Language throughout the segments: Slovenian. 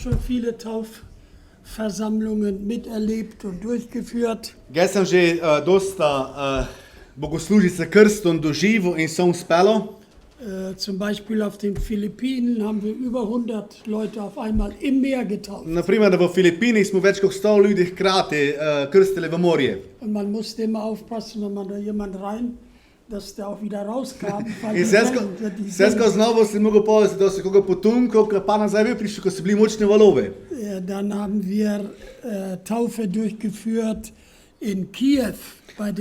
schon viele Taufversammlungen miterlebt und durchgeführt. Jaz sem že dosta bogoslužice krstom doživel in sem uspelo. Zum Beispiel auf den Philippinen haben wir über 100 Leute auf einmal im Meer getauft. Naprimer, v Filipinih smo več kot 100 ljudi hkrati krstili v morje. Und man musste immer aufpassen, wenn man da jemand rein, dass der auch wieder rauskam. In vse znova si mogel povedati, da si koga potunkal, pa nazaj bil prišel, ko so bili močne valove. Dann haben wir Taufe durchgeführt in Kiew bei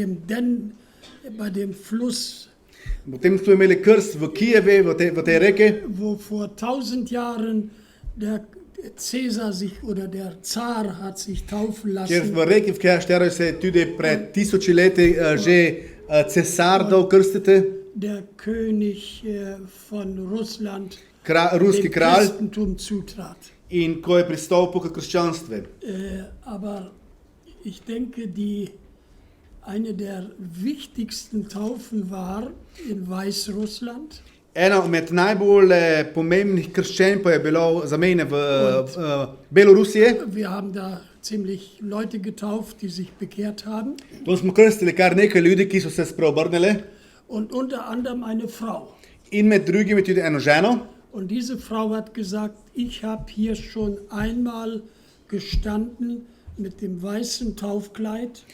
dem Fluss. Potem smo imeli krst v Kijevi, v tej reki, wo vor 1000 Jahren der Cäsar sich oder der Zar hat sich taufen lassen. Kjer v reki, v kateri se je tudi pred 1000 leti že cesar dal krstiti. Der König von Russland, ruski dem kralj, Christentum zutrat. In ko je pristopil k krščanstvu. Aber ich denke, eine der wichtigsten Taufen war in Weißrussland. Ena med najbolj pomembnih krščenj pa je bilo za mene v Belorusiji. Wir haben da ziemlich Leute getauft, die sich bekehrt haben. To smo krstili kar nekaj ljudi, ki so se spreobrnili. Und unter anderem eine Frau. In med drugim tudi eno ženo. Und diese Frau hat gesagt, ich habe hier schon einmal gestanden mit dem weißen Taufkleid.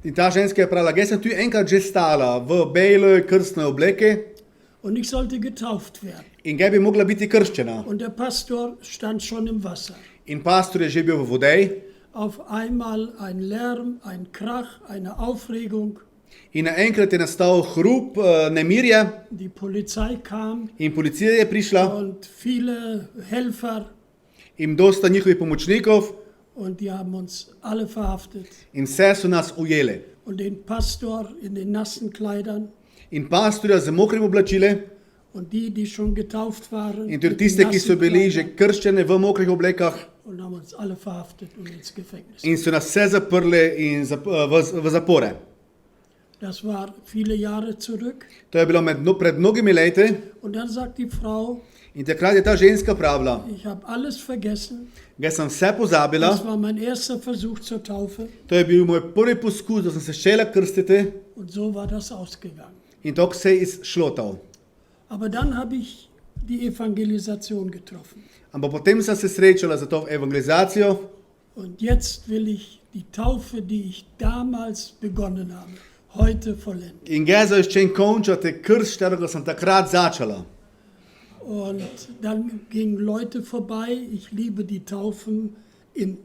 In ta ženska je pravila, jaz sem tu enkrat že stala v beloj krstne obleki. Und ich sollte getauft werden. In ga bi mogla biti krščena. Und der Pastor stand schon im Wasser. In pastor je že bil v vodeji. Auf einmal ein Lärm, ein Krach, eine Aufregung. In naenkrat je nastal hrup, nemirje. Die Polizei kam. In policija je prišla. Und viele Helfer. In dosta njihovih pomočnikov. Und die haben uns alle verhaftet. In vse so nas ujeli. Und den Pastor in den nassen Kleidern. In pastorja z mokrim oblačili. Und die schon getauft waren. In tudi tiste, ki so bili že krščene v mokrih oblekah. Und haben uns alle verhaftet und ins Gefängnis. In so nas vse zaprli in v zapore. Das war viele Jahre zurück. To je bilo pred mnogimi leti. Und dann sagt die Frau, in takrat je ta ženska pravila, ich habe alles vergessen. Jaz sem vse pozabila. Das war mein erster Versuch zur Taufe. To je bil moj prvi poskus, da sem se šela krstiti. Und so war das ausgegangen. In tako se je izšlo to. Aber dann habe ich die Evangelisation getroffen. Ampak potem sem se srečala za to evangelizacijo Und jetzt will ich die Taufe, die ich damals begonnen habe, heute vollenden. in zdaj začnem končati krst, ki sem takrat začala. Und dann gingen Leute vorbei. Ich liebe die Taufen in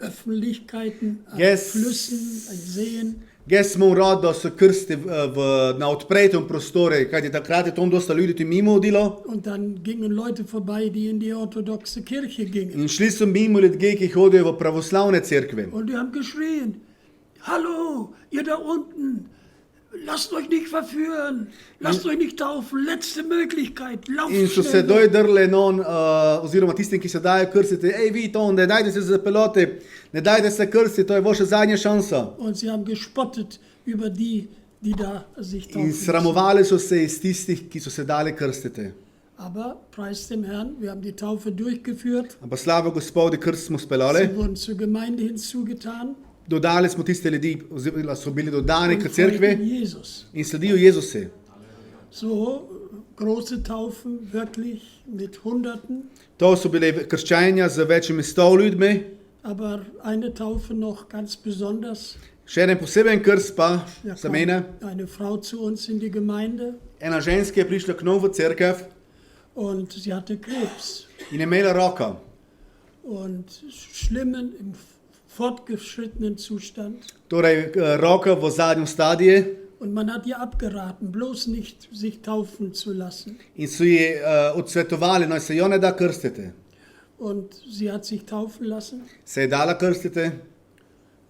Öffentlichkeiten, an Yes. Flüssen, an Seen. Jaz sem rad, da so krsti na odpretem prostoru, kajti takrat je tam dosta ljudi tudi mimo hodilo. Und dann gingen Leute vorbei, die in die orthodoxe Kirche gingen. In šli so mimo ljudje, ki hodijo v pravoslavne cerkve. Und die haben geschrien, hallo, ihr da unten, lasst euch nicht verführen, lasst euch nicht taufen, letzte Möglichkeit, lauft In so se schnell. dojdrle non, oziroma tistim, ki se dajo krstiti, ej vi to, ne dajte se zapeljati, ne dajte se krstiti, to je vaša zadnja šansa. Und sie haben gespottet über die, die da sich taufen In lassen. sramovali so se iz tistih, ki so se dali krstiti. Aber preis dem Herrn, wir haben die Taufe durchgeführt. Ampak slava Gospodi, krst smo speljali, Sie wurden zur Gemeinde hinzugetan. dodali smo tiste ljudi, oziroma so bili dodani Und k cerkvi folgten Jesus. in sledijo Jezusi. So große Taufen, wirklich mit Hunderten. To so bile krščanja z večjimi 100 ljudmi. Aber eine Taufe noch ganz besonders. Še en poseben krst pa Da za kam mene. eine Frau zu uns in die Gemeinde Ena ženska je prišla k nam v cerkev und sie hatte Krebs. in je imela raka. Und schlimmen, im fortgeschrittenen Zustand. Torej, raka v zadnjem stadiju. Und man hat ihr abgeraten, bloß nicht sich taufen zu lassen. In so ji odsvetovali, naj se jo ne da krstiti. Und sie hat sich taufen lassen Se je dala krstiti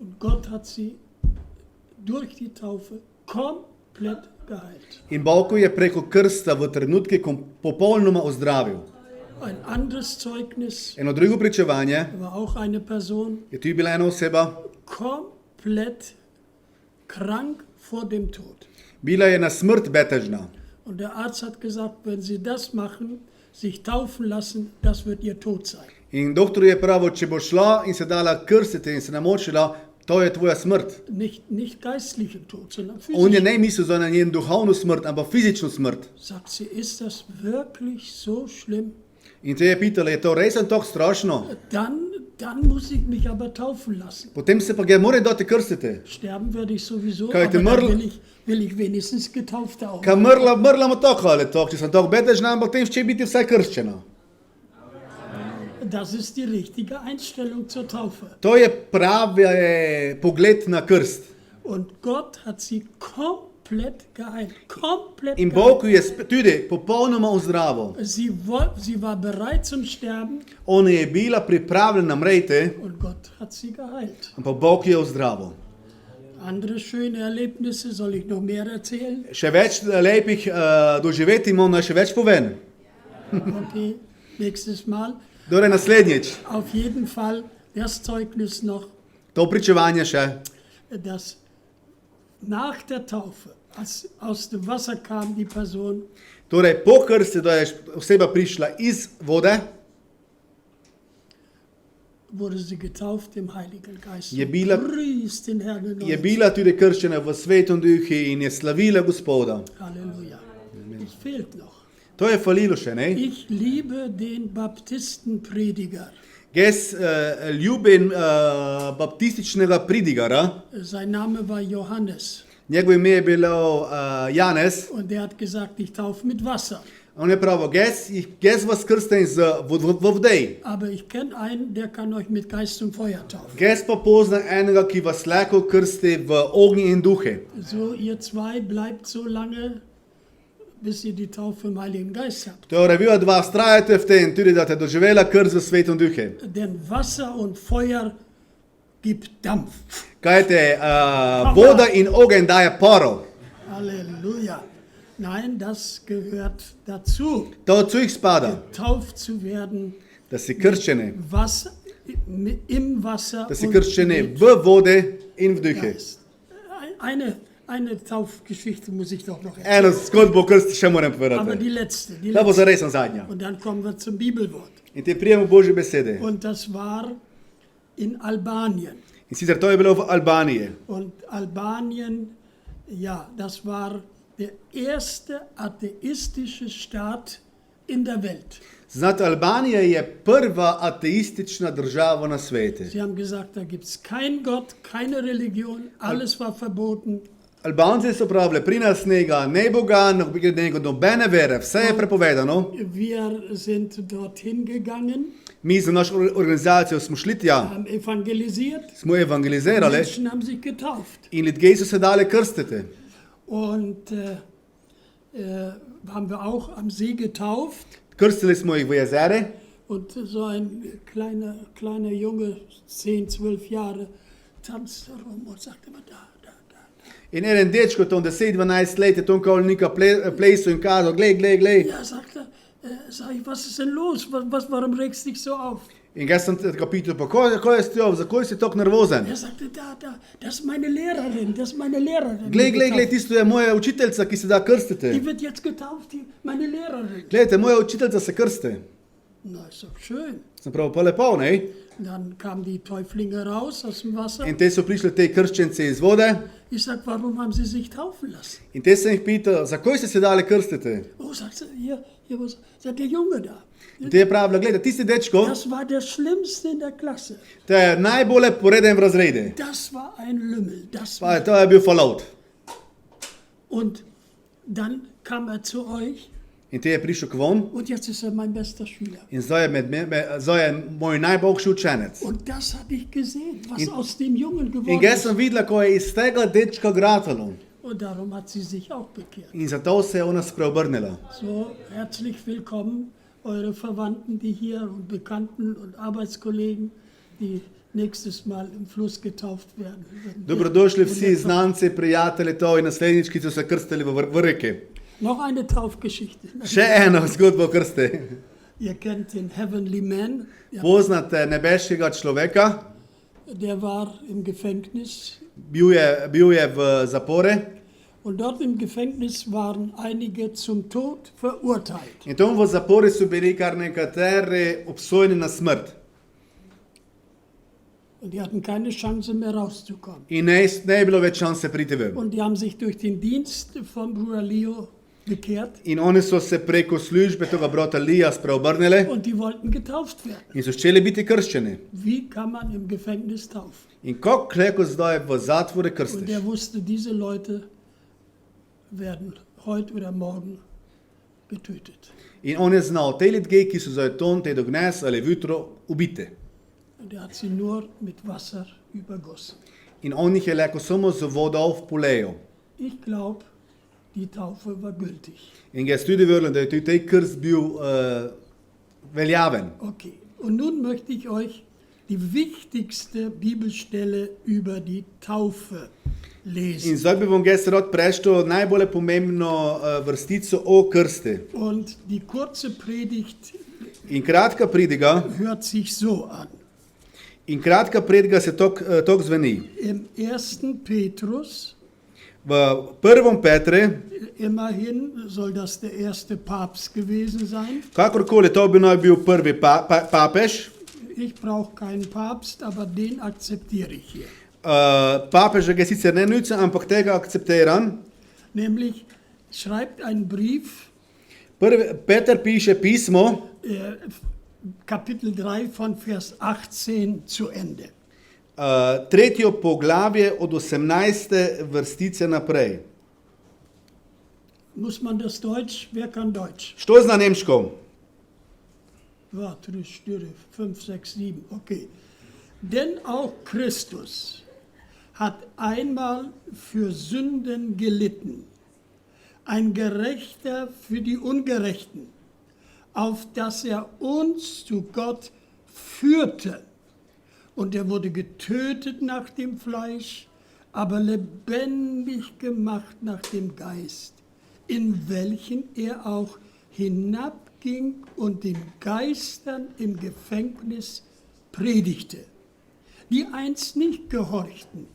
und Gott hat sie durch die Taufe komplett geheilt. in Bog jo je preko krsta v trenutki popolnoma ozdravil. Ein anderes Zeugnis Eno drugo pričevanje war auch eine Person je tu bila ena oseba, komplett krank vor dem Tod. bila je na smrt betežna. Und der Arzt hat gesagt, wenn Sie das machen, sich taufen lassen, das wird Ihr Tod sein. In doktor je pravil, če bo šla in se dala krstiti in se namočila, to je tvoja smrt. Nicht geistlichen Tod, sondern On je physischen. ne mislil za njeno duhovno smrt, ampak fizično smrt. Sagt sie, ist das wirklich so schlimm? In te je pitala, je to res tako strašno? Dann muss ich mich aber taufen lassen. Potem se pa ga mora dati krstiti. Sterben werde ich sowieso, Kaj aber te dann mrl- will ich wenigstens getauft auch. Kaj mrla mu tako ali tako, če sem tako betežna, ampak tem še biti vsaj krščena. Das ist die richtige Einstellung zur Taufe. To je pravi pogled na krst. Und Gott hat sie komplett geheilt. Komplett In geheilt. Bog jo je tudi popolnoma ozdravil. Sie war bereit zum Sterben Ona je bila pripravljena mreti, und Gott hat sie geheilt. ampak Bog jo je ozdravil. Andere schöne Erlebnisse, soll ich noch mehr erzählen? Še več lepih doživeti imamo, naj še več povem. Okay, nächstes Mal. Torej naslednjič, Auf jeden Fall das Zeugnis noch, to pričevanje še. dass nach der Taufe, als aus dem Wasser kam die Person, Torej po krsti, da je oseba prišla iz vode, wurde sie getauft im Heiligen Geist. Je bila- Pries den Herrn in je uns. bila tudi krščena v Svetom Duhu in je slavila Gospoda. Halleluja. Es fehlt noch. To je falilo še, ne? Ich liebe den Baptistenprediger. Jaz ljubim baptističnega pridigara, Sein Name war Johannes njegov ime je bilo Janez. und der hat gesagt, ich taufe mit Wasser. On je pravil, jaz vas krstim v vodi. Aber ich kenne einen, der kann euch mit Geist und Feuer taufen. Jaz pa poznam enega, ki vas lahko krsti v ognju in duhe. So, ihr zwei bleibt so lange, bis ihr die Taufe im Heiligen Geist habt. Torej, vi dva vztrajate v tem, tudi da te doživela krst v Svetom Duhu. Denn Wasser und Feuer gibt Dampf. Kajte, voda in ogenj daje paro. Halleluja. Nein, das gehört dazu, To od svojih spada, getauft zu werden, da si krščeni, Wasser, im Wasser da si und krščeni mit v vodi in v duhu. Geist. Eine Taufgeschichte muss ich doch noch Eno erzählen. zgodbo o krsti še moram Aber povedati. die letzte. Ta bo zares zadnja. Und dann kommen wir zum Bibelwort. In te prijemo Božje besede. Und das war in Albanien. In sicer to je bilo v Albaniji. Und Albanien, ja, das war der erste atheistische Staat in der Welt. Znate, Albanija je prva ateistična država na svete. Sie haben gesagt, da gibt es keinen Gott, keine Religion, alles war verboten. Albanci so pravili, pri nas njega ne Boga, njega nobene vere, vse je prepovedano. Wir sind dorthin gegangen, Mi za našo organizacijo smo šli tja, haben evangelisiert, smo evangelizirali Menschen haben sich getauft. in ljudje so se dali krstiti. Und haben wir auch am See getauft. Krstili smo jih v jezere Und so ein kleiner Junge, 10, 12 Jahre, tanzte rum und sagte immer da. in eden dečko, tam 10-12 let, je tam kolnika plesal in kazal, glej. Ja, sagt er, sag ich, was ist denn los? Warum regst du dich so auf? In jaz sem ga pital, pa kaj je s tem, zakaj si tako nervozen? Er sagte, das ist meine Lehrerin, Glej, tisto je moja učiteljica, ki se da krstiti. Die wird jetzt getauft, meine Lehrerin. Glejte, moja učiteljica se krsti. Na, ist doch schön. Sem prav, pa lepo, ne? Dann kamen die Täuflinge raus aus dem Wasser. In te so prišli te krščence iz vode. Ich sag, warum haben sie sich taufen lassen? In te sem jih pital, zakaj ste se dali krstiti? Oh, sagt sie, hier sagt der Junge da. In te je pravila, gledaj, tisti dečko, Das war der Schlimmste in der Klasse. to je najbolje poreden v razredi. Das war ein Lümmel. Pa to je bil fallout. Und dann kam er zu euch In te je prišel k vam und jetzt ist er mein bester Schüler. in zdaj je moj najboljši učenec. Und das hatte ich gesehen, was aus dem Jungen In geworden jaz ist. sem videla, ko je iz tega dečka gratalo. Und darum hat sie sich auch bekehrt. In zato se je ona spreobrnila. So, herzlich willkommen, eure Verwandten, die hier und Bekannten und Arbeitskollegen, die nächstes Mal im Fluss getauft werden. Dobrodošli vsi znanci, prijatelji, to in naslednjič, ki so se krstili v reki. Noch eine Taufgeschichte. Še eno zgodbo o krsti. Ihr kennt den Heavenly Man. Ja, Poznate nebeškega človeka, der war im Gefängnis. bil je v zapore Und dort im Gefängnis waren einige zum Tod verurteilt. in tam v zapori so bili kar nekateri obsojeni na smrt. Und die hatten keine Chance mehr rauszukommen. In ne je bilo več šanse priti ven. Und die haben sich durch den Dienst von Bruder Leo bekehrt In oni so se preko službe tega brata Lija spreobrnili und die wollten getauft werden. in so želeli biti krščeni. Wie kann man im Gefängnis taufen? In kako kreko zdaj v zatvore Und krstiš? er wusste, diese Leute werden heute oder morgen getötet. In on je znal te ljudje, ki so zdaj ton, te dognes ali jutro ubite. Und er hat sie nur mit Wasser übergossen. In on jih je leko samo z vodo vpulejal. Ich glaube, die Taufe war gültig. In jaz tudi verjamem, da je tudi tej krst bil veljaven. Okay, und nun möchte ich euch die wichtigste Bibelstelle über die Taufe In lesen. zdaj bi vam jaz rad preštel najbolj pomembno vrstico o krsti. Und die kurze Predigt In kratka pridiga, hört sich so an. Se tok zveni. Im 1. Petrus, V 1. Petre, immerhin soll das der erste Papst gewesen sein. kakorkoli to bi naj bil prvi papež, Ich brauche keinen Papst, aber den akzeptiere ich hier. papeža ga sicer ne nuca, ampak tega akceptiram. Nämlich schreibt einen Brief, Peter piše pismo, Kapitel 3 von Vers 18 zu Ende. Tretje poglavje od 18. vrstice naprej. Muss man das Deutsch? Wer kann Deutsch? Što zna nemško? 2, 3, 4, 5, 6, 7. Okay. Denn auch Christus hat einmal für Sünden gelitten, ein Gerechter für die Ungerechten, auf dass er uns zu Gott führte. Und er wurde getötet nach dem Fleisch, aber lebendig gemacht nach dem Geist, in welchen er auch hinabging und den Geistern im Gefängnis predigte, die einst nicht gehorchten,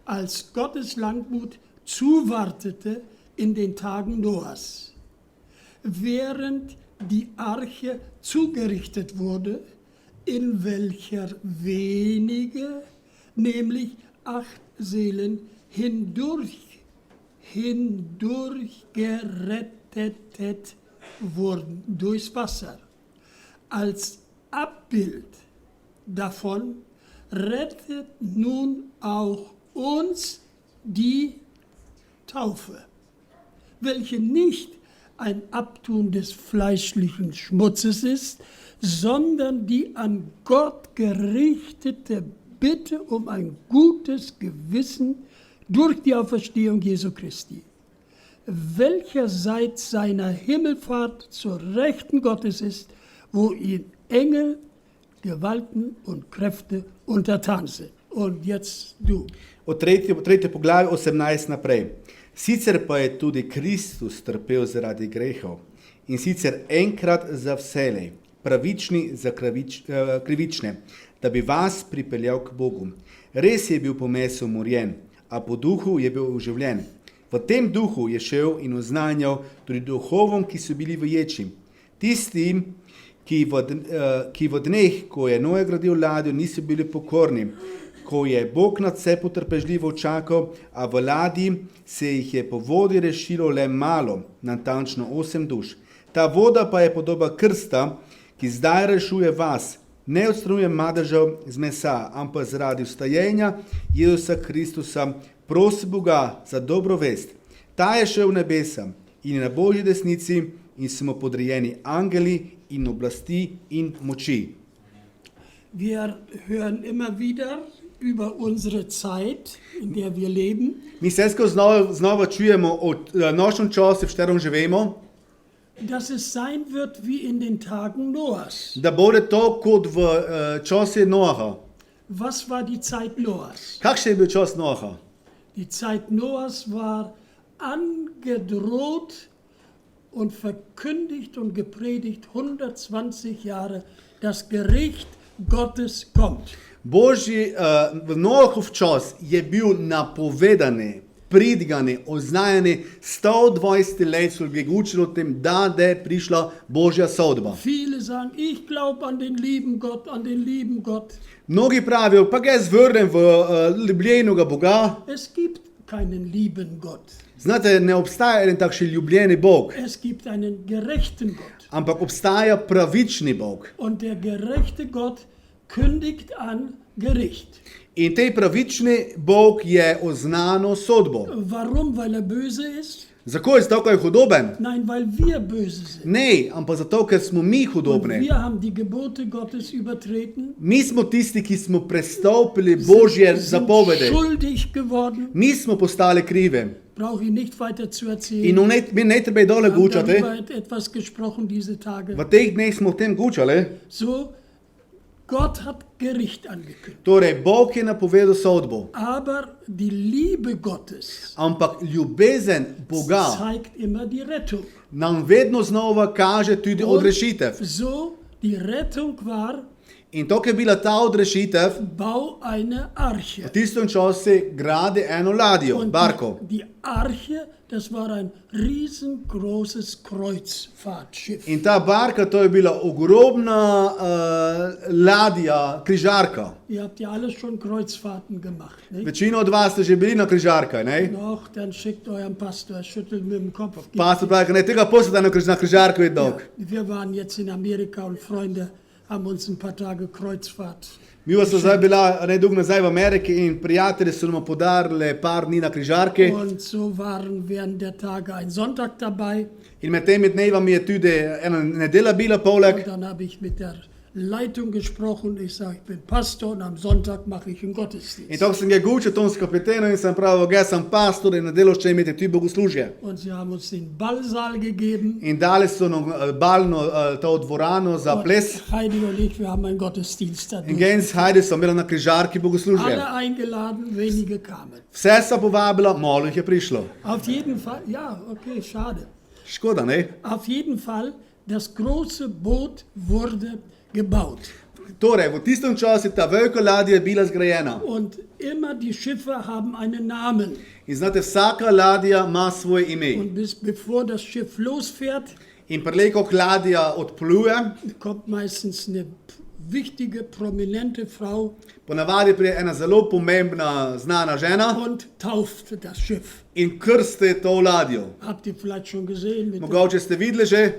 als Gottes Langmut zuwartete in den Tagen Noahs, während die Arche zugerichtet wurde, in welcher wenige, nämlich 8 Seelen, hindurch gerettet wurden durchs Wasser. Als Abbild davon rettet nun auch uns die Taufe, welche nicht ein Abtun des fleischlichen Schmutzes ist, sondern die an Gott gerichtete Bitte um ein gutes Gewissen durch die Auferstehung Jesu Christi, welcher seit seiner Himmelfahrt zur Rechten Gottes ist, wo ihm Engel, Gewalten und Kräfte untertan sind. Und jetzt du. Od 3. poglavje 18 naprej. Sicer pa je tudi Kristus trpel zaradi grehov in sicer enkrat za vselej, pravični za krivične, da bi vas pripeljal k Bogu. Res je bil po mesu umorjen, a po duhu je bil oživljen. V tem duhu je šel in oznanjal tudi duhovom, ki so bili v ječi. Tistim, ki v dneh, ko je Noe gradil ladjo, niso bili pokorni, ko je Bog nad vse potrpežljivo čakal, a v ladji se jih je po vodi rešilo le malo, natančno 8 duš. Ta voda pa je podoba krsta, ki zdaj rešuje vas, ne odstranjuje madežev z mesa, ampak zaradi vstajenja Jezusa Kristusa prosi Boga za dobro vest. Ta je šel v nebesa in je na Božji desnici in so mu podrejeni angeli in oblasti in moči. Wir hören immer wieder über unsere Zeit, in der wir leben. Mi se znova čujemo o našem času, v katerem živimo, dass es sein wird wie in den Tagen Noahs. da bude to kot v času Noaha. Was war die Zeit Noahs? Kakšen je bil čas Noaha? Die Zeit Noahs war angedroht und verkündigt und gepredigt 120 Jahre, das Gericht Gottes kommt. Božji Noahov čas je bil napovedani, pridigani, oznajeni 120 let so ljudje učili o tem, da je prišla Božja sodba. Viele sagen, ich glaube an den lieben Gott, an den lieben Gott. Mnogi pravijo, pa jaz verjamem v ljubljenega Boga. Es gibt keinen lieben Gott. Znate, ne obstaja en takšen ljubljeni Bog, Es gibt einen gerechten Gott. ampak obstaja pravični Bog. Und der gerechte Gott kündigt an Gericht. In tej pravični Bog je oznano sodbo. Warum? Weil er böse ist? Zakaj? Zato, ker je hudoben? Nein, weil wir böse sind. Ne, ampak zato, ker smo mi Und hudobni. wir haben die Gebote Gottes übertreten, Mi smo tisti, ki smo prestopili Božje sind zapovedi. schuldig geworden. Mi smo postali krivi. Brauche ich nicht weiter zu In erzählen. mi ne treba dole Wir haben gučati. darüber etwas gesprochen diese Tage. V teh dneh smo o tem gučali. So, Gott hat Gericht angekündigt. Torej, Bog je napovedal sodbo. Aber die Liebe Gottes Ampak ljubezen Boga zeigt immer die Rettung. nam vedno znova kaže tudi odrešitev. So, die Rettung war, In to, je bila ta odrešitev, bau eine Arche. v tistem času gradi eno ladjo, Und barko. die Arche, das war ein riesengroßes Kreuzfahrtschiff. In ta barka, to je bila ogromna ladja, križarka. Ihr habt ja alles schon Kreuzfahrten gemacht, nicht? Večina od vas ste že bili na križarkah, ne? Noch, dann schickt euren Pastor, er schüttelt mit dem Kopf. Pastor pravi, ne, tega poslata na križarko je dolg. Wir waren jetzt in Amerika und Freunde haben uns ein paar Tage Kreuzfahrt. Mi pa smo zdaj bila nedolgo nazaj v Ameriki in prijatelji so nam podarili par dni na križarki. Und so waren während der Tage ein Sonntag dabei. In med temi dnevami je tudi ena nedelja bila poleg. Und dann habe ich mit der Leitung gesprochen. Ich sage, ich bin Pastor und am Sonntag mache ich einen In Gottesdienst. tako sem ga gučil tom s kapitenom in sem pravil, jaz sem pastor in nedeljo še imeti tudi bogoslužje. Und sie haben uns den Ballsaal gegeben. In dali so nam balno to dvorano za ples. Und Heidi und ich, wir haben einen Gottesdienst da. In Gens Heidi so imeli na križarki bogoslužje. Alle eingeladen, wenige kamen. Vse so povabila, malo jih je prišlo. Auf jeden Fall, ja, okay, schade. Škoda, ne? Auf jeden Fall, das große Boot wurde gebaut. Torej, v tistem času ta velika ladja je bila zgrajena. Und immer die Schiffe haben einen Namen. In znate, vsaka ladja ima svoje ime. Und bevor das Schiff losfährt, In preleko ladja odpluje, kommt meistens eine wichtige, prominente Frau ponavadi prije ena zelo pomembna, znana žena und tauft das Schiff. in krsti to ladjo. Habt ihr vielleicht schon gesehen? Mit Mogoče ste videli že,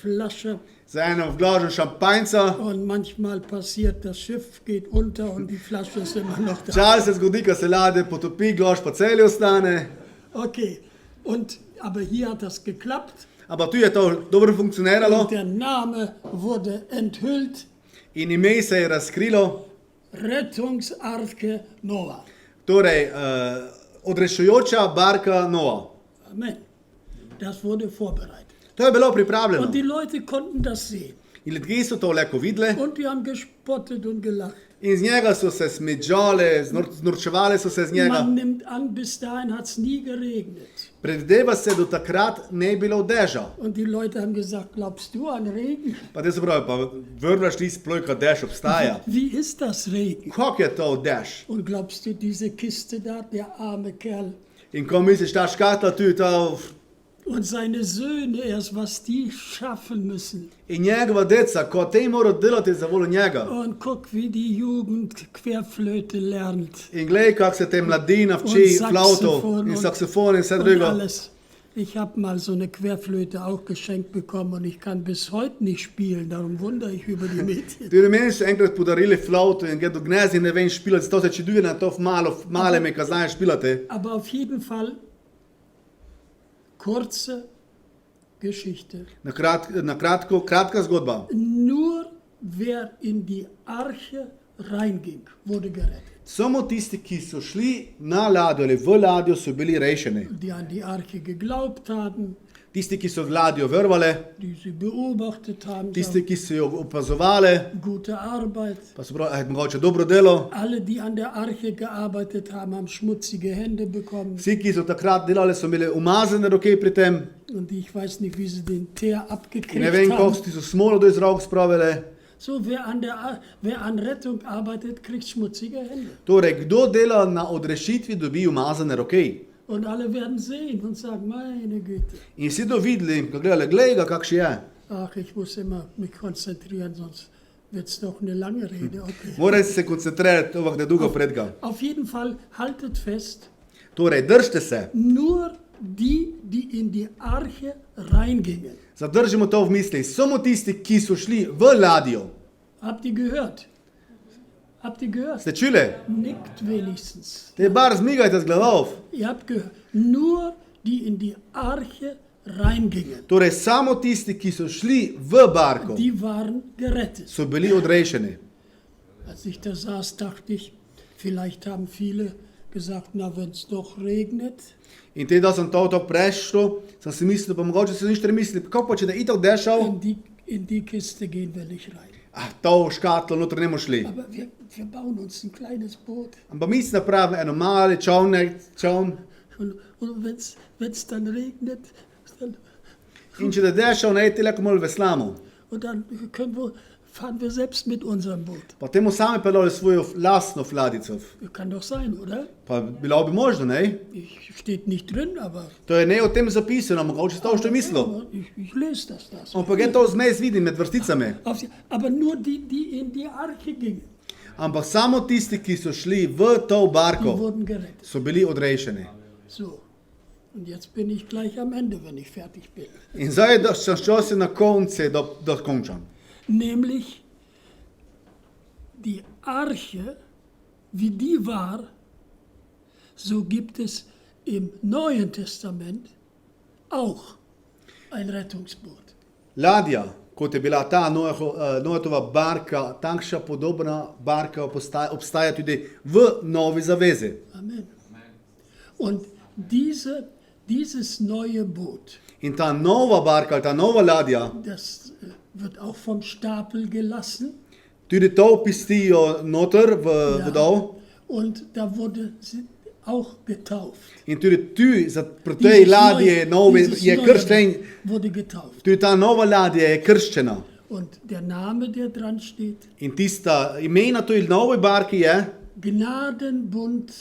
Flasche za eno vlažen šampanjca. und manchmal passiert, das Schiff geht unter und die Flasche ist immer noch da. Čas se zgodi, ko se ladja potopi, glož pa celi ostane. Okay, aber hier hat das geklappt Ampak tu je to dobro funkcioniralo und der Name wurde enthüllt, in ime se je razkrilo, Rettungsarche Noah. torej odrešujoča barka Noa. Amen. Das wurde vorbereitet. To je bilo pripravljeno. Und die Leute konnten das sehen. In ljudje so to lepo videli Und die haben gespottet und gelacht. in z njega so se smečali, znorčevali so se z njega. Man nimmt an, bis dahin hat es nie geregnet. Predvideva se, do takrat ne je bilo deža. Und die Leute haben gesagt, glaubst du an Regen? Pa te se pravi, pa vrvaš ti sploj, ko dež obstaja. Wie ist das Regen? Kako je to dež? Und glaubst du, diese Kiste da, der arme Kerl In ko misliš, ta škatla tu je to und seine Söhne erst, was die schaffen müssen. in njegova deca, ko te mora delati za voljo njega. Und guck, wie die Jugend Querflöte lernt. In glej, kako se te mladina vči flauto in saksofon in vse Und drugo. alles. Ich habe mal so eine Querflöte auch geschenkt bekommen und ich kann bis heute nicht spielen. Darum wundere ich über die Mädchen. Tudi meni so enkrat podarili flauto in gre do gnezi ne vem špilati, zato se čuduje na to male me, ko znajo špilati. Aber auf jeden Fall kurze Geschichte. Kratka zgodba. Nur wer in die Arche reinging, wurde gerettet. Samo tisti, ki so šli na ladjo ali v ladjo, so bili rešeni. Die an die Arche geglaubt haben, Tisti, ki so v ladjo vrvali, die sie beobachtet haben, tisti, ki so jo opazovali, gute Arbeit. pa so pravi, mogoče dobro delo. Alle, die an der Arche gearbeitet haben, haben schmutzige Hände bekommen. Vsi, ki so takrat delali, so imeli umazane roke pri tem. Und ich weiß nicht, wie sie den Teer In abgekriegt ne vem, haben. kako so smolo do iz rok spravili. So, wer an Rettung arbeitet, kriegt schmutzige Hände. Torej, kdo dela na odrešitvi, dobi umazane roke. Und alle werden sehen und sagen, meine Güte. In vsi to videli, ko gledali, glej ga, kakš je. Ach, ich muss immer mich konzentrieren, sonst wird es doch eine lange Rede. Okay. Moraš se koncentrirati, ovak da dolgo predga. Auf jeden Fall haltet fest, Torej, držite se. nur die, die in die Arche reingingen. Zadržimo to v misli. Samo tisti, ki so šli v ladjo. Habt ihr gehört? Habt ihr gehört? Ste čuli? Nickt wenigstens. Te bar zmigajte z glavov. Ihr habt gehört. Nur die in die Arche reingingen, Torej, samo tisti, ki so šli v barko, die waren gerettet. so bili odrešeni. Als ich da saß, dachte ich, vielleicht haben viele gesagt, na, wenn es doch regnet. In te, da sem to tako prešel, sem si mislil, pa mogoče si ništa mislil, kako pa če da itak dešal, In die Kiste gehen wir nicht rein. to škatlo noter ne bomo šli. Aber wir bauen uns ein kleines Boot. Ampak mi si napravimo eno mali čovn, Und wenn es dann regnet, in če da dešal, ne ti leko malo veslamo. und dann fahren wir selbst mit unserem Boot. Potem bomo sami pelali svojo lastno fladico. Kann doch sein, oder? Pa bilo bi možno, ne? Steht nicht drin, aber To je ne o tem zapisano, mogoče si to što mislil. ich lese das. Ampak je to zmes vidim med vrsticami. Aber nur die, die in die Arche gingen, Ampak samo tisti, ki so šli v to die barko, wurden gerettet. so bili odrešeni. So, und jetzt bin ich gleich am Ende, wenn ich fertig bin. In zdaj sem šel si na konce, da končam. Nämlich die Arche, wie die war, so gibt es im Neuen Testament auch ein Rettungsboot. Ladja, kot je bila ta Noetova barka, takšna podobna barka obstaja tudi v Novi zavezi. Amen. Und dieses neue Boot, In ta nova barka, ta nova ladja, das wird auch vom Stapel gelassen. tudi to pistijo noter v vodo. Und da wurde sie auch getauft. In tudi tu, pri tej ladji je kršten, wurde getauft. tudi ta nova ladja je krščena. Und der Name, der dran steht, In tista imena toj novoj barki je Gnadenbund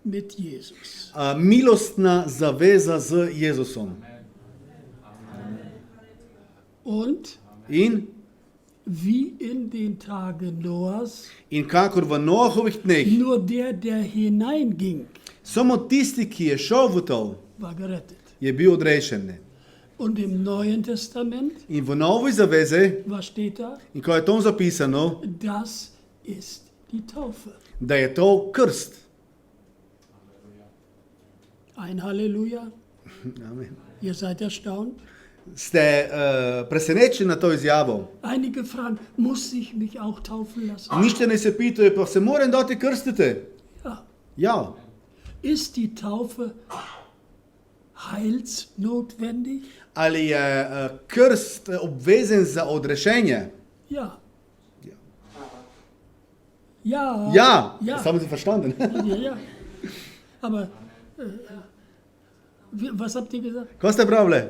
mit Jesus. milostna zaveza z Jezusom. Und In wie in den Tagen Noahs, kakor v Nohovih dneh, nur der hineinging, samo tisti, ki je šel v to, war gerettet. je bil odrešen. Und im Neuen Testament, In v Novi zavezi, was steht da? in ko je to zapisano, Das ist die Taufe. da je to krst. Ein Halleluja. Amen. Ihr seid erstaunt. Ste presenečeni na to izjavo. Einige fragen, muss ich mich auch taufen lassen? Nišče ne se pitajo, pa se moram dati krstiti. Ja. Ja. Ist die Taufe heilsnotwendig? Ali je krst obvezen za odrešenje? Ja. Ja. Ja. Ja. Das haben Sie verstanden. Ja, ja. Aber was habt ihr gesagt? Ko ste pravili?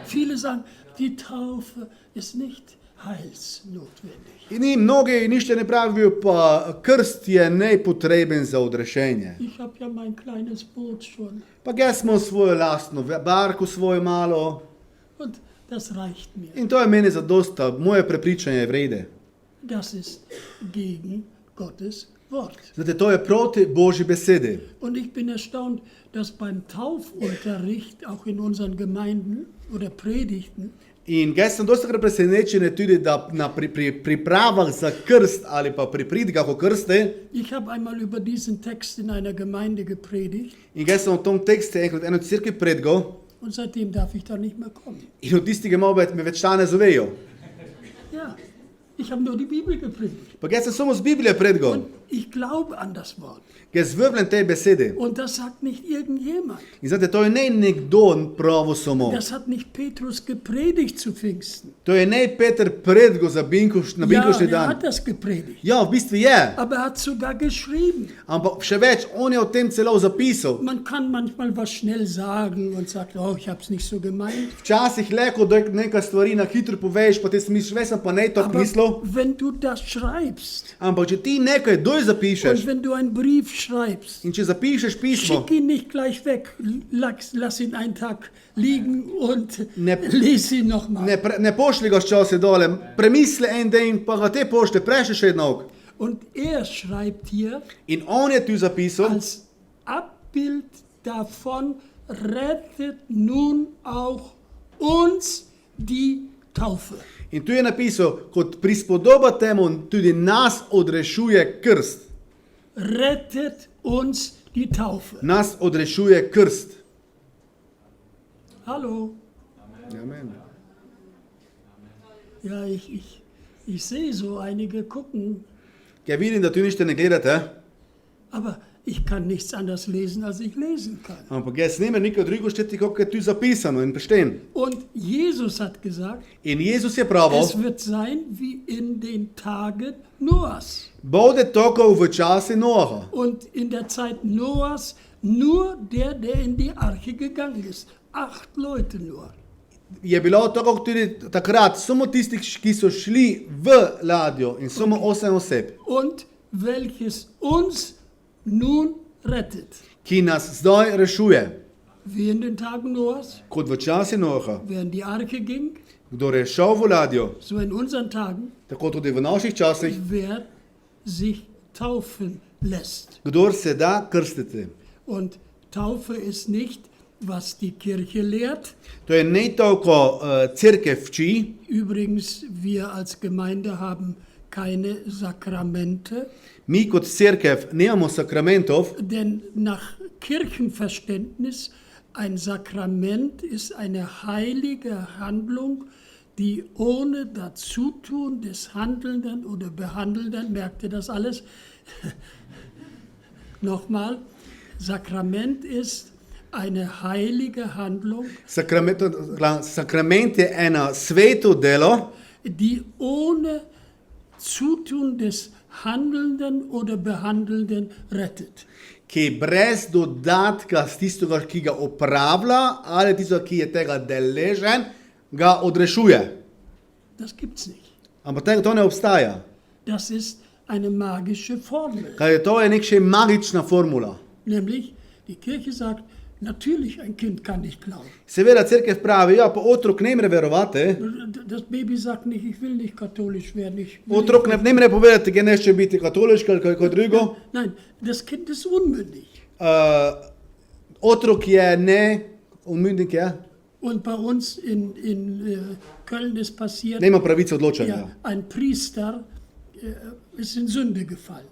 Viele sagen, die Taufe ist nicht heilsnotwendig. In mnogi nišče ne pravijo, pa krst je nepotreben za odrešenje. Ich habe ja mein kleines Boot schon Pa jaz smo svojo lastno barko, svojo malo. und das reicht mir. In to je meni zadosta, moje prepričanje je vrede. Das ist gegen Gottes Wort. Znate, to je proti Božji besedi. Und ich bin erstaunt, dass beim Taufunterricht auch in unseren Gemeinden oder Predigten In jaz sem dosta krat presenečen tudi, da na pripravah za krst ali pa pri pridigah o krste, ich habe einmal über diesen Text in einer Gemeinde gepredigt in jaz sem v tom tekstu enkrat eno crkvi predgal, und seitdem darf ich da nicht mehr kommen. in od tistega moment me več ta ne zovejo. Ja, ich habe nur die Bibel gepredigt. Pa jaz sem samo z Biblije predgal. Und ich glaube an das Wort. Jaz zvrbljam te besede. Und das sagt nicht irgendjemand. In znate, to je ne nekdo pravo samo. Das hat nicht Petrus gepredigt zu Pfingsten. To je ne Peter predgal na Ja, binkošni er dan. hat das gepredigt. Ja, v bistvu je. Aber er hat sogar geschrieben. Ampak še več, on je o tem celo zapisal. Man kann manchmal was schnell sagen und sagt, oh, ich habe es nicht so gemeint. Včasih leko, da nekaj stvari na hitro poveš, pa ti si misliš, veš, sem pa ne to Aber mislil. wenn du das schreibst Ampak če ti nekaj doj zapišeš und wenn du einen Brief schreibst, in če zapišeš pismo, schick ihn nicht gleich weg. Lass ihn einen Tag liegen und Ne- lies ihn nochmal. ne pošli ga včasih dole, premisli en dan, pa ga te pošte prešli še jednog. Und er schreibt hier, In on je tu zapisal, als Abbild davon rettet nun auch uns die Taufe. in tu je napisal, kot prispodoba temu tudi nas odrešuje krst. Rettet uns die Taufe. Nas odrešuje krst. Hallo. Amen. Ja, ich sehe so, einige gucken, Ja vidim, da tu ništa ne gledate, aber ich kann nichts anderes lesen, als ich lesen kann. ampak jaz ne morem nikaj drugo šteti, kot je tu zapisano in verstehen. Und Jesus hat gesagt, In Jezus je pravil, es wird sein wie in den Tagen Noahs. bude tako v časi Noaha. Und in der Zeit Noahs nur der in die Arche gegangen ist. 8 Leute nur. Je bilo tako tudi takrat, samo tisti, ki so šli v ladjo in samo 8 oseb, Und welches uns nun rettet. ki nas zdaj rešuje. Wie in den Tagen Noahs, Kot v časi Noaha. wer in die Arche ging, Kdor je šel v ladjo, so in unseren Tagen, tako tudi v naših časih, wer sich taufen lässt. kdor se da krstiti. Und Taufe ist nicht, was die Kirche lehrt. To je ne toliko crkev vči, Übrigens, wir als Gemeinde haben keine Sakramente, mi kot crkev nemamo sakramentov, denn nach Kirchenverständnis ein Sakrament ist eine heilige Handlung, die ohne Dazutun des Handelnden oder Behandelnden, merkt ihr das alles? Nochmal, Sakrament ist eine heilige Handlung, Sakrament je eno sveto delo, die ohne Zutun des Handelnden oder Behandelnden rettet. ki brez dodatka z tistega, ki ga opravlja, ali tistega, ki je tega deležen, ga odrešuje. Das gibt's nicht. Ampak tega to ne obstaja. Das ist eine magische Formel. Kaj to je neka magična formula. Nämlich, die Kirche sagt, natürlich, ein Kind kann nicht glauben. Seveda crkev pravi, ja, pa otrok ne more verovati. Das Baby sagt nicht, ich will nicht katholisch werden. Ich will Otrok nicht. ne more povedati, da neće biti katoliški ali kaj drugo. Nein, das Kind ist unmündig. Otrok je ne, umündig je, Und bei uns in Köln ist passiert, Nema pravice odločanja. ja, ein Priester ist in Sünde gefallen.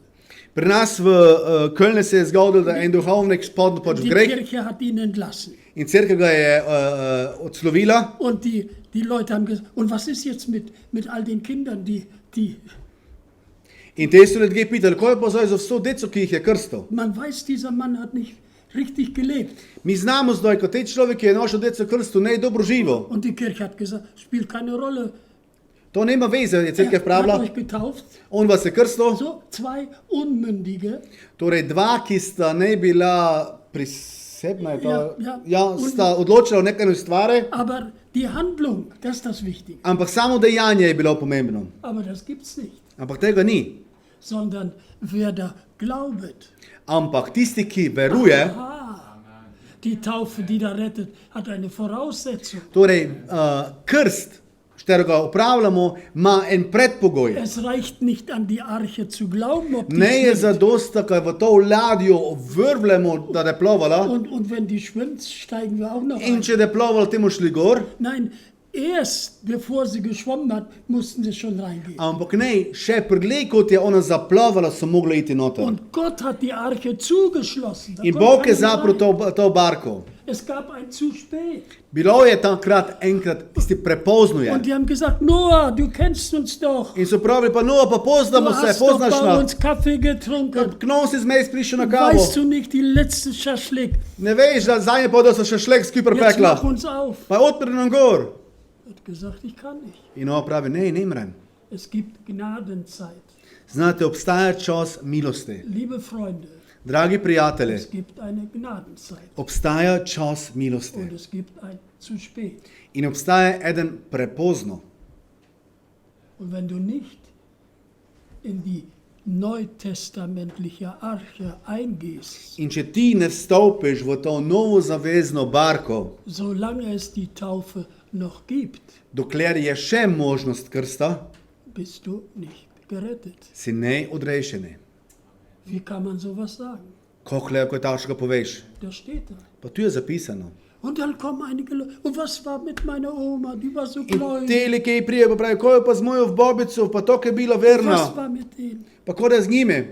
Pri nas v Kölnu se je zgodilo, da en duhovnik spadl pač v Die greh Kirche hat ihn entlassen. in cerkev ga je odslovila. Und die Leute haben gesagt, und was ist jetzt mit all den Kindern, die In te so ljudje pitali, kaj je pa zdaj za vso deco, ki jih je krstil. man weiß, dieser Mann hat nicht richtig gelebt. Mi znamo zdaj, ko te človek, ki je našo deco krstil, ne je dobro živo. Und die Kirche hat gesagt, spielt keine Rolle. To nema veze, je cerkev Er hat pravila. euch getauft. On vas je krstil, So, zwei Unmündige, torej dva, ki sta ne bila prisebna, je to, Ja. sta odločila o nekaj stvari, aber die Handlung, das ist das Wichtige. ampak samo dejanje je bilo pomembno. Aber das gibt's nicht. Ampak tega ni. Sondern wer da glaubet. Ampak tisti, ki veruje, Aha, die Taufe, die da rettet, hat eine Voraussetzung. torej krst, katerega upravljamo, ima en predpogoj. Es reicht nicht an die Arche zu glauben, ob die Ne je schwimmt. zadosta, kaj v to ladjo vrvljamo, da je plovala. Und wenn die schwimmt, steigen wir auch noch In ein. če je plovala, temu šli gor. Nein, erst bevor sie geschwommen hat, mussten sie schon reingehen. Ampak ne, še prelej, kot je ona zaplovala, so mogli iti noter. Und Gott hat die Arche zugeschlossen. Da In kommt Bog je keiner zaprl rein. to barko. Es gab ein zu spät. Bilo je takrat enkrat, tisti prepozno je. Und die haben gesagt, Noah, du kennst uns doch. In so pravili, pa no, pa Du poznamo se, hast doch poznaš bei nas. uns Kaffee getrunken. Kno si zmes prišel na kavo. Weißt du nicht, die letzte Schaschlik. Ne veš, da zdaj je pa, da so še šlek skupaj Jetzt pekla. mach uns auf. Pa odpri nam gor. Er hat gesagt, ich kann nicht. In ona pravi, ne, ne mrem. Es gibt Gnadenzeit. Znate, obstaja čas milosti. Liebe Freunde, Dragi prijatelji, es gibt eine Gnadenzeit. obstaja čas milosti. Und es gibt ein zu spät. In obstaja eden prepozno. Und wenn du nicht in die neutestamentliche Arche eingehst, In če ti ne vstopiš v to novo zavezno barko, solange es die Taufe noch gibt, dokler je še možnost krsta, bist du nicht gerettet. si ne odrešeni. Wie kann man sowas sagen? Kako lahko takšnega poveš? Das steht da. Pa tu je zapisano. Und dann kommen einige Leute, und was war mit meiner Oma, die war so In gläubig. te ljudje prije pa pravijo, ko je pa z mojo v bobico, pa to, ki je bila Was verna, war mit denen? pa ko da z njimi.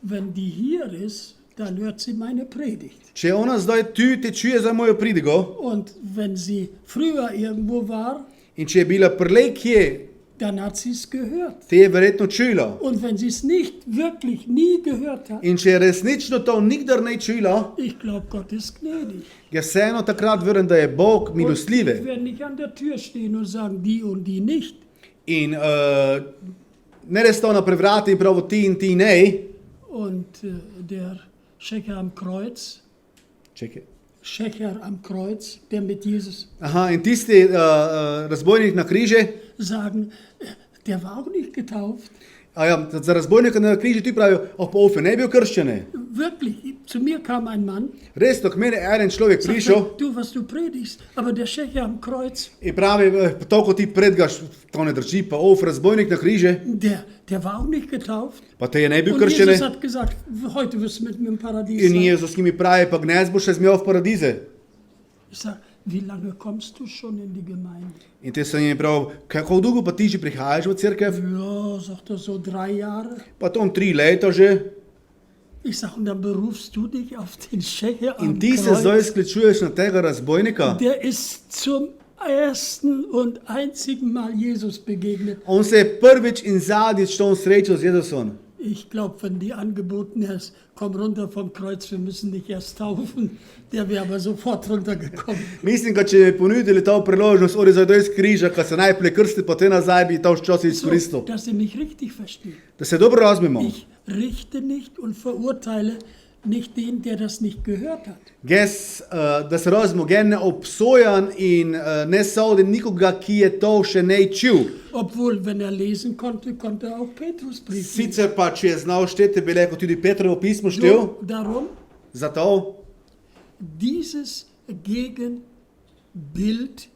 Wenn die hier ist, dann hört sie meine Predigt. Če je ona zdaj tu, te čuje za mojo pridigo, Und wenn sie früher irgendwo war, in če je bila prlej kje, dann hat sie es gehört. te je verjetno čula. Und wenn sie es nicht wirklich nie gehört hat, In če je resnično to nikdar ne čula, ich glaube, Gott ist gnädig. je vseeno takrat veren, da je Bog Und ich milostljiv. werde nicht an der Tür stehen und sagen, die und die nicht. In ne res to na prevrati in prav ti in ti ne. Und der Schächer am Kreuz, Čekaj. Schächer am Kreuz, der mit Jesus Aha, in tisti razbojnik na križe, sagen, der war auch nicht getauft. a ja, za razbojnika na križi ti pravijo, pa ofe, ne je bil krščene. Wirklich, zu mir kam ein Mann, Res, dok mene en človek prišel sagte, du, was du predigst, aber der Schächer am Kreuz, in pravi, to, ko ti predgaš, to ne drži, pa razbojnik na križe, der war auch nicht getauft. pa te je ne bil Und Jesus krščene. hat gesagt, heute wirst du mit mir im Paradies In sein. Jezus mi pravi, pa gnez boš še zmel v paradize. Ich sage, wie lange kommst du schon in die Gemeinde? In te sem jim prav, kako dolgo pa ti že prihajaš v cerkev? Ja, sagt er, so 3 Jahre. Pa to 3 leta že. Ich sage, und dann berufst du dich auf den Schächer In am ti se zdaj Kreuz. skličuješ na tega razbojnika. Der ist zum ersten und einzigen Mal Jesus begegnet. On se je prvič in zadnjič to srečal z Jezusom. Ich glaube, wenn die angeboten ist, komm runter vom Kreuz, wir müssen dich erst taufen, der wäre aber sofort runtergekommen. Mislim, da če bi ponudili to priložnost, ori za iz križa, ko se najprej krsti, potem nazaj bi to včasih So, izkoristil. dass ihr mich richtig versteht. Da se dobro razumemo. Ich richte nicht und verurteile nicht den, der das nicht gehört hat. Da se razumemo, gen ne obsojam in ne sodim nikoga, ki je to še ne čul. Obwohl, wenn er lesen konnte, konnte er auch Petrusbrief lesen. Sicer pa, če je znal šteti, bi rekel tudi Petrovo pismo štel. Nur darum, Zato dieses Gegenbild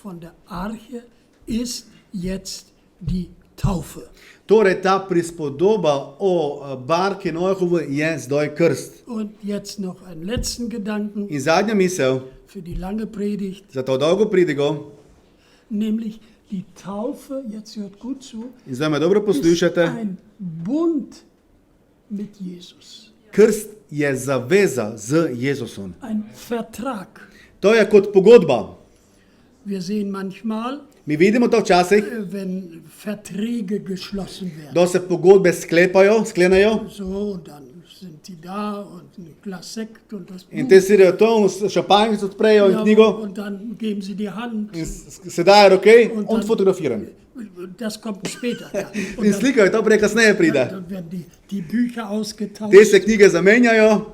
von der Arche ist jetzt die Taufe. Torej, ta prispodoba o barki Noahovi je zdaj krst. Und jetzt noch einen letzten Gedanken In zadnja misel für die lange Predigt, za to dolgo pridigo, nämlich die Taufe, jetzt hört gut zu, in zdaj me dobro ist poslušajte, ein Bund mit Jesus, krst je zaveza z Jezusom. ein Vertrag. To je kot pogodba. Wir sehen manchmal, Mi vidimo to včasih, wenn Verträge geschlossen werden, da se pogodbe sklenejo so, und dann sind die da und ein Glas Sekt und das in Buch. te sedijo tam, šampanjec odprejo in Ja, knjigo und dann geben sie die Hand. in se dajo roke, Und on dann- fotografiram. Das kommt später. Ja. Und In dann, slika je to prej kasneje pride. dann werden die Bücher ausgetauscht. Te se knjige zamenjajo,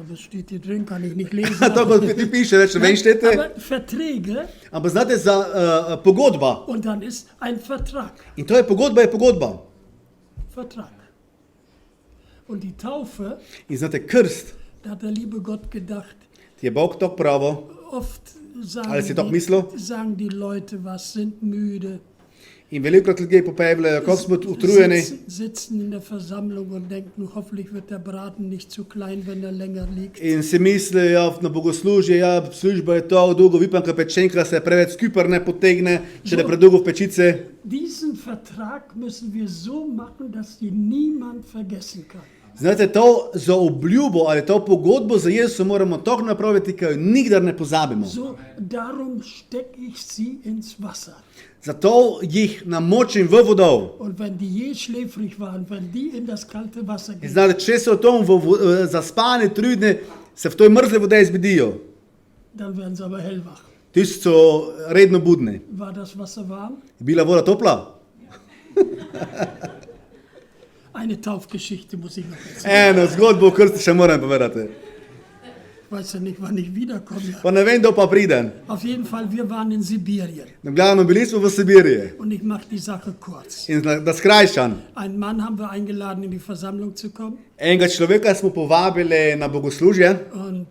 Was steht hier drin, kann ich nicht lesen. to kot ti piše, več ne vem štete. Aber Verträge, Ampak znate, za pogodba. und dann ist ein Vertrag. In to je pogodba. Vertrag. Und die Taufe, In znate, krst, da hat der liebe Gott gedacht, ti je Bog to pravo, oft Ali si tako mislil? sagen die Leute was, sind müde, in velikokrat ljudje popevljajo, kako smo utrujeni. sitzen in der Versammlung und denken, hoffentlich wird der Braten nicht zu klein, wenn er länger liegt. In si mislijo na bogoslužje, ja, služba je to dolgo, vipanka pečenka se preveč skupaj ne potegne, če ne predolgo v pečice. Diesen Vertrag müssen wir so machen, dass die niemand vergessen kann. Znate, to za obljubo ali to pogodbo za Jezusa moramo tako napraviti, da jo nikdar ne pozabimo. So, darum stecke ich sie ins Wasser. Zato jih namočim v vodo. Und wenn die je schläfrig waren, wenn die in das kalte Wasser In gehen, znate, če so v tom zaspani, trudni, se v toj mrzle vode izbedijo. dann werden sie aber hellwach. Tisti so redno budni. War das Wasser warm? Je bila voda topla? Eine Taufgeschichte muss ich noch erzählen. Eno zgodbo o krsti še moram povedati. Ich weiß ja nicht, wann ich wiederkomme. Pa ne vem, kdo pa pride. Auf jeden Fall, wir waren in Sibirien. Na glavno bili smo v Sibiriji. Und ich mache die Sache kurz. In da skrajšam. Einen Mann haben wir eingeladen, in die Versammlung zu kommen. Enega človeka smo povabili na bogoslužje Und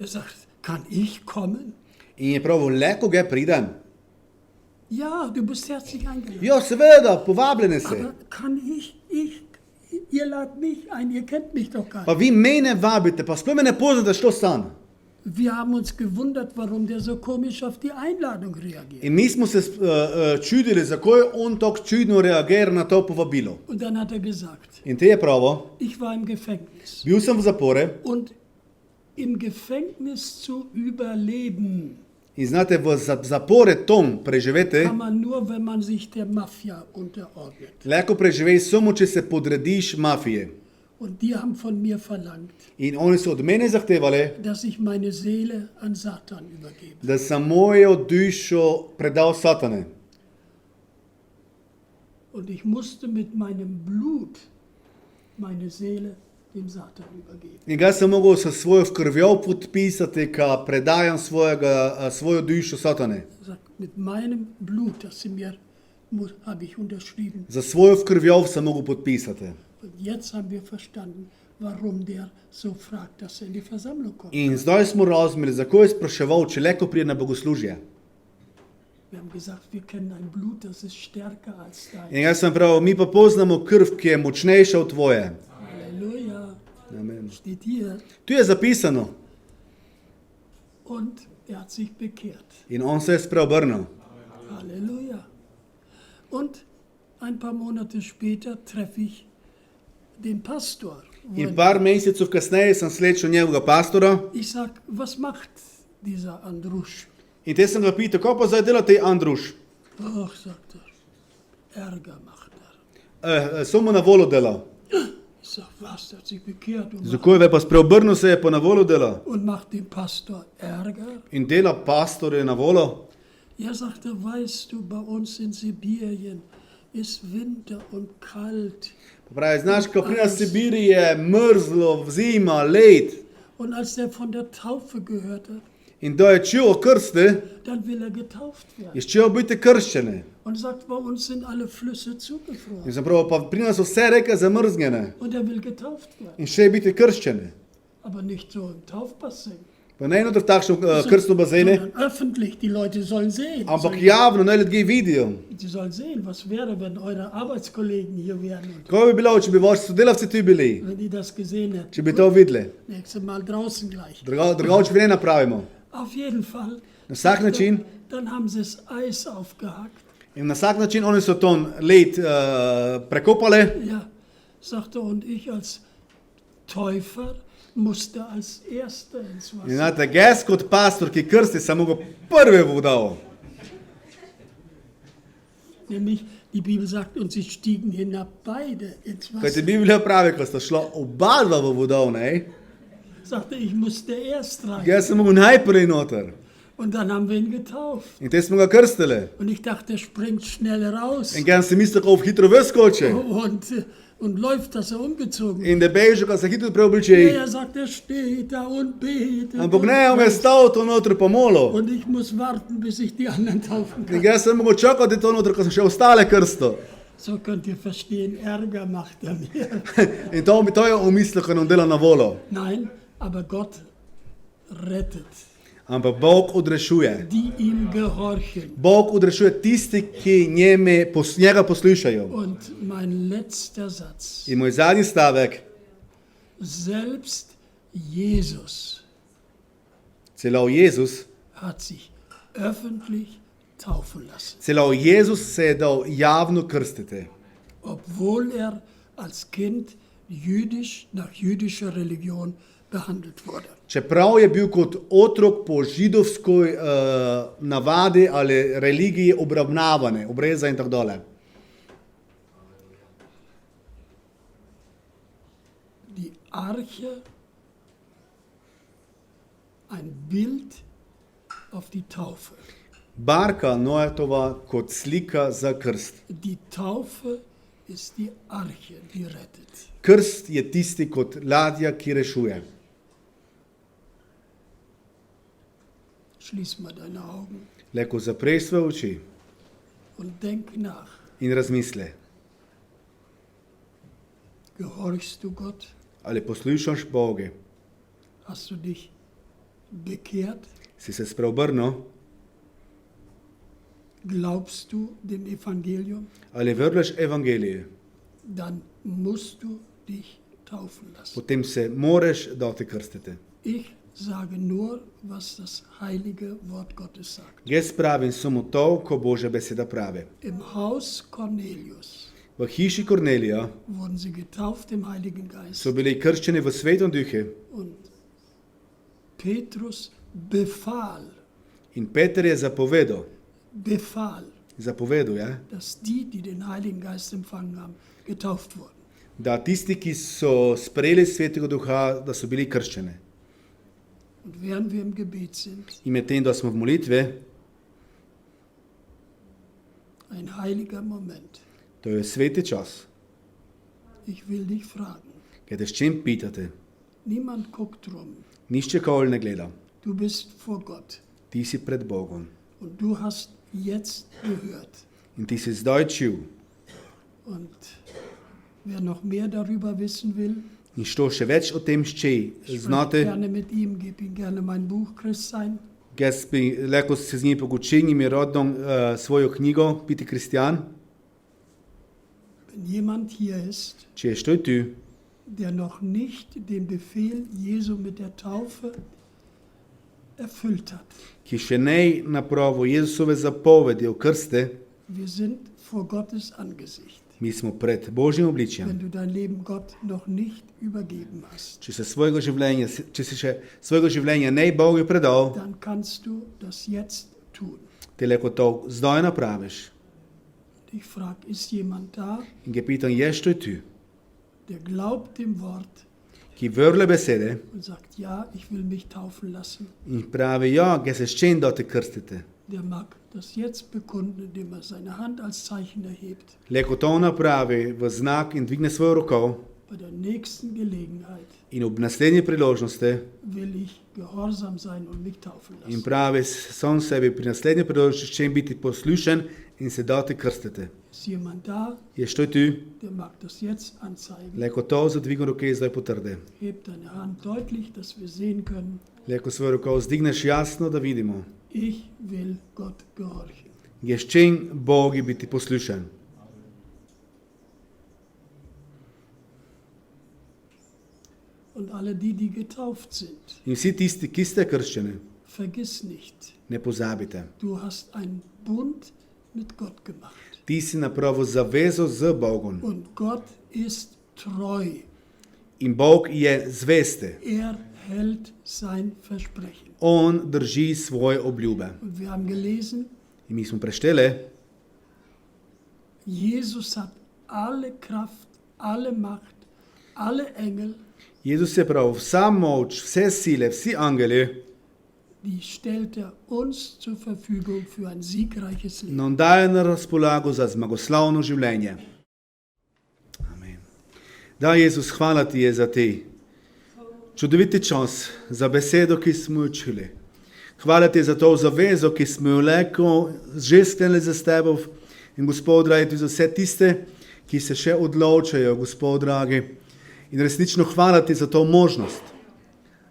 er sagt, kann ich kommen? in je pravil, le ko ga pridem. Ja, du bist herzlich eingeladen. Jo, seveda, povabljeni si. Aber kann ihr ladet mich ein, ihr kennt mich doch gar Pa nicht. vi mene vabite, pa sploh me ne poznate, što sam. Wir haben uns gewundert, warum der so komisch auf die Einladung reagiert. In mi smo se čudili, zakaj on tako čudno reagira na to povabilo. Und dann hat er gesagt, In te je pravo, ich war im Gefängnis. bil sem v zapore Und im Gefängnis zu überleben, in znate, v zapore tom preživeti, kann man nur, wenn man sich der Mafia unterordnet. lahko preživiš samo, če se podrediš mafiji. Und die haben von mir verlangt, In oni so od mene zahtevali, dass ich meine Seele an Satan übergebe. da sem mojo dušo predal satane. Und ich musste mit meinem Blut meine Seele dem Satan übergeben. In ga sem mogel s svojo krvjo podpisati, ka predajam svojo dušo satane. Er sagt, mit meinem Blut, das sie mir, habe ich unterschrieben. Za svojo krvjo sem mogel podpisati. Und jetzt haben wir verstanden, warum der so fragt, dass er in die Versammlung kommt. In zdaj smo razumeli, zakaj je spraševal, če le ko pride na bogoslužje. Wir haben gesagt, wir kennen ein Blut, das ist stärker als dein. In jaz sem pravil, mi pa poznamo krv, ki je močnejša od tvoje. Halleluja, Amen. steht hier. Tu je zapisano. Und er hat sich bekehrt. In on se je spreobrnil. Halleluja. Und ein paar Monate später treffe ich den Pastor. In par mesecev kasneje sem srečal njegovega pastora Ich sag, was macht dieser Andrusch? in te sem ga pital, kako pa zdaj dela tej Andruš? Ach, sagt er, Ärger macht er. Samo na volo dela. Ich sag, was, der hat sich bekehrt Zakaj je pa spreobrnil se je pa na volo dela? und macht dem Pastor Ärger? In dela pastorje na volo? Ja, sagt er, weißt du, bei uns in Sibirien ist Winter und kalt. Pa pravi, znaš, ko pri nas v Sibiriji je mrzlo, zima, led. Und als er von der Taufe gehört hat, In da je čuo o krsti, dann will er getauft je werden. čuo biti krščene. Und sagt, bei uns sind alle Flüsse zugefroren. In sem prav, pa pri nas so vse reke zamrznjene. Und er will getauft werden. In še biti krščene. Aber nicht so im Taufbassin. Pa ne unutar takšnog krstnog bazene, sondern öffentlich. Die Leute sollen sehen. ampak javno naj ljudje vidijo. Sie sollen sehen, was wäre, wenn eure Arbeitskollegen hier wären und Kaj bi bilo, če bi vaši sodelavci tu bili, wenn die das gesehen hätten. če bi to videli? Nächstes Mal draußen gleich. Drugače bi ne napravimo. Auf jeden Fall. Na vsak način, Dann haben sie das Eis aufgehackt. in na vsak način oni so to led prekopali. Ja, sagte, und ich als Täufer musste als Erster ins In Wasser. znate, jaz kot pastor, ki krsti, sem mogel prvi vodal. Nämlich, die Bibel sagt, und sie stiegen hinab beide ins Kaj ti Wasser. Biblija pravi, ko sta šla oba dva v vodal, ne? Sagte, ich musste erst rein. Jaz sem mogel najprej noter. Und dann haben wir ihn getauft. In te smo ga krstili. Und ich dachte, er springt schnell raus In jaz sem mislil, kako hitro vyskoči. und läuft, dass er umgezogen wird. In da beže, ko se hitro Ja, preobliči. er sagt, er steht da und betet. Ampak ne, on je stal to noter pa molo. Und ich muss warten, bis ich die anderen taufen In kann. jaz sem mogel čakati to noter, ko sem še ostale krsto. So könnt ihr verstehen, Ärger macht er mir. In to je umislil, ko nam dela na volo. Nein, aber Gott rettet, Ampak Bog odrešuje. die ihm gehorchen. Bog odrešuje tisti, ki njega poslušajo. Und mein letzter Satz. In moj zadnji stavek, Selbst Jesus celo Jezus, hat sich öffentlich taufen lassen, celo Jezus se je dal javno krstiti. obwohl er als Kind nach jüdischer Religion behandelt wurde. Čeprav je bil kot otrok po židovskoj navadi ali religiji obravnavan, obreza in tako dalje. Die Arche, ein Bild auf die Taufe. Barka Noetova kot slika za krst. Die Taufe ist die Arche, die rettet. Krst je tisti kot ladja, ki rešuje. Schließ mal deine Augen Leko zaprej svoje oči und denk nach. in razmisli, Gehorchst du Gott? ali poslušaš Boga, Hast du dich bekehrt? si se spreobrnil, Glaubst du dem Evangelium? ali verjameš evangelije, Dann musst du dich taufen lassen. potem se moraš dati krstiti. Ich sage nur, was das heilige Wort Gottes sagt. Jaz pravim samo to, ko Božja beseda pravi. Im Haus Cornelius V hiši Kornelija wurden sie getauft im Heiligen Geist. so bili krščeni v Svetom Duhu Und Petrus befahl, in Peter je zapovedal, dass die den Heiligen Geist empfangen haben, getauft wurden. da tisti, ki so sprejeli Svetega Duha, da so bili krščeni. Und während wir im Gebet sind, In medtem, da smo v molitvi, ein heiliger Moment. to je sveti čas, Ich will dich fragen. kaj te s čim pitate. Niemand guckt rum. Nišče kol ne gleda. Du bist vor Gott. Ti si pred Bogom. Und du hast jetzt gehört. In ti si zdaj čul. Und wer noch mehr darüber wissen will, In što še več o tem šče spreche znate, gerne mit ihm, gib ihm gerne mein Buch Christsein. jaz bi lahko se z njim pogočil in mi rodom svojo knjigo, Biti kristjan. Wenn jemand hier ist, Če je što tu, der noch nicht den Befehl Jesu mit der Taufe erfüllt hat. ki še ne napravo Jezusove zapovedi o krste, Wir sind vor Gottes Angesicht. mi smo pred Božjim obličjem. Wenn du dein Leben Gott noch nicht übergeben hast, Če si še svojega življenja ne Bogu predal, dann kannst du das jetzt tun. ti lahko to zdaj napraviš. Ich frage, ist jemand da, In ga pitam, je što tu, der glaubt dem Wort ki vrle besede und sagt, ja, ich will mich taufen lassen. in pravi, ja, ga se s čim da te krstite. Der mag das jetzt bekunden, indem er seine Hand als Zeichen erhebt. Lahko to napravi v znak in dvigne svojo roko. Bei der nächsten Gelegenheit in ob naslednje priložnosti will ich gehorsam sein und mich taufen in lassen. pravi sam sebi pri naslednje priložnosti će biti poslušen in se dati krstiti. Ist jemand da, Je što tu? der mag das jetzt anzeigen? Leko to zadvignu roke i zdaj potrdi. Heb deine Hand deutlich, dass wir sehen können. Leko svojo roko zdigneš jasno, da vidimo. Ich will Gott gehorchen. Ješčen Bogi biti poslušen. Und alle die, die getauft sind, In vsi tisti, ki ste krščeni, vergiss nicht, ne pozabite. du hast einen Bund mit Gott gemacht. Ti si napravil zavezo z Bogom. Und Gott ist treu. In Bog je zveste. Er hält sein Versprechen. On drži svoje obljube. Und wir haben gelesen, In mi smo prešteli, Jesus hat alle Kraft, alle Macht, alle Engel, Jezus je prav, vsa moč, vse sile, vsi angeli, die stellt er uns zur Verfügung für ein siegreiches Leben. nam daje na razpolago za zmagoslavno življenje. Amen. Da, Jezus, hvala ti je za te čudoviti čas, za besedo, ki smo jo čuli. Hvala ti za to zavezo, ki smo jo leko že sklenili za tebov. In Gospod dragi, tudi za vse tiste, ki se še odločajo, Gospod dragi. In resnično hvala ti za to možnost.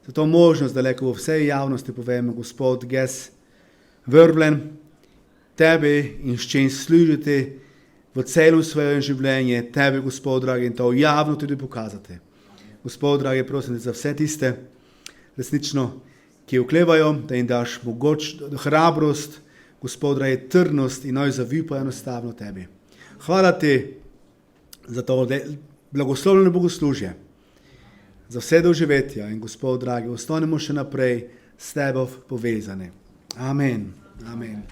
Za to možnost, da leko v vsej javnosti povemo, Gospod, jaz vrbljen tebi in s čim služiti v celem svojem življenju, tebi, Gospod dragi, in to javno tudi pokazati. Gospod dragi, prosim za vse tiste, resnično, ki oklevajo, da jim daš mogoč hrabrost, Gospod dragi, trdnost in noj zavipajo enostavno tebi. Hvala ti za to blagoslovljeno bogoslužje, za vse doživetja in Gospod dragi, ostanemo še naprej s tebov povezani. Amen. Amen.